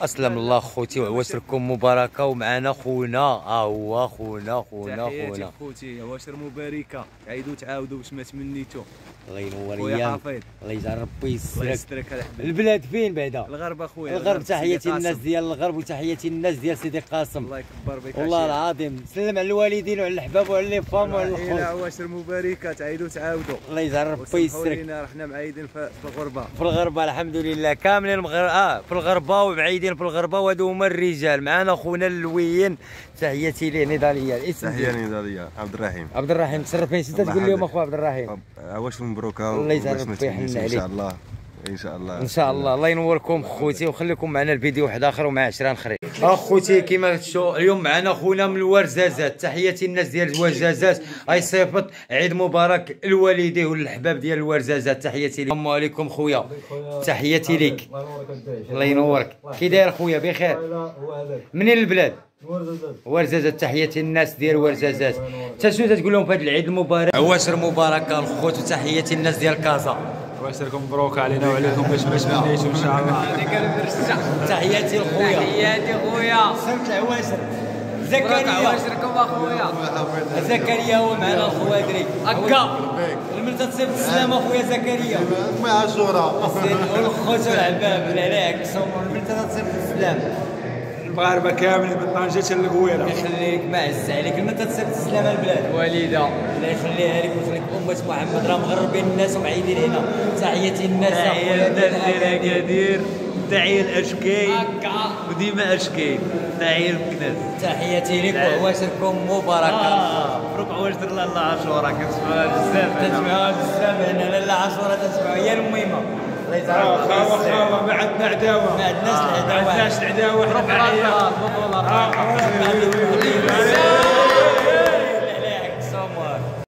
اسلم الله خوتي وعواشركم مباركه ومعنا خونا هو خونا تحياتي خوتي عواشر مباركه عيدوا تعاودوا باش ما تمنيتو. الله ينور خويا ايام حفيظ الله يجعل ربي الله يسرك. يسترك الحبيب. البلاد فين بعدا؟ الغرب اخويا الغرب. تحياتي للناس ديال الغرب وتحياتي للناس ديال سيدي قاسم. الله يكبر بك والله العظيم سلم على الوالدين وعلى الحباب وعلى لي فام وعلى الى الخوت. عواشر مباركه تعيدوا تعاودوا. الله يجعل ربي يسرك. رحنا معايدين في الغربه. في الغربه الحمد لله كاملين في الغربه ومعيدين في الغربه وهادو هما الرجال. معنا خونا اللويين تحياتي ليه نضاليه. الاسم تحيه نضاليه عبد الرحيم. عبد الرحيم تشرفني شتا تقول لهم اخو عبد الرحيم. عواش مبروكه الله يجعل ربي يحن عليك. ان شاء الله ان شاء الله ان شاء الله. الله ينوركم خوتي وخليكم معنا الفيديو واحد اخر ومع 10 اخرين. اخوتي كيما تشوفوا اليوم معنا خونا من الورزازات. تحياتي الناس ديال الورزازات. اي صيفط عيد مبارك لوالديه والاحباب ديال الورزازات. تحياتي لكم. السلام عليكم خويا. تحياتي ليك. الله ينورك. كي داير خويا؟ بخير. منين البلاد؟ ورزازات. تحياتي الناس ديال ورزازات. شنو تقول لهم في هذا العيد المبارك؟ عواشر مباركه الخوت وتحياتي الناس ديال كازا. عواشركم مبروك علينا وعليكم باش ما تمنيتوا ان شاء الله. تحياتي لخويا. تحياتي خويا. صرت العواشر. زكريا عواشركم اخويا. زكريا هو معنا الخوادري هكا. الملتة تصيب السلامة خويا زكريا. ما عاشوره. والخوت والعباب عليك الملتة تصيب السلام. المغاربه كاملين من طنجه حتى للقويره. يخليك ما عز عليك الملتة تصيب السلامة البلاد. والده الله يخليها لك ويخليك أمة محمد راه مغربين الناس ومعيدين هنا. تحياتي الناس تحية لأكادير. تحية الأشكاي وديما أشكاي. تحية للكناس. تحياتي لك وعواشركم مباركة. مبروك عواشر لاله عاشوراء كنسمعوها بزاف. تسمعوها بزاف هنا لاله عاشوراء تسمعوها هي المهمة. الله يجعل خاوة ما عندنا عداوه. ما عندناش العداوة. ما عندناش العداوه. حنا معايا. ما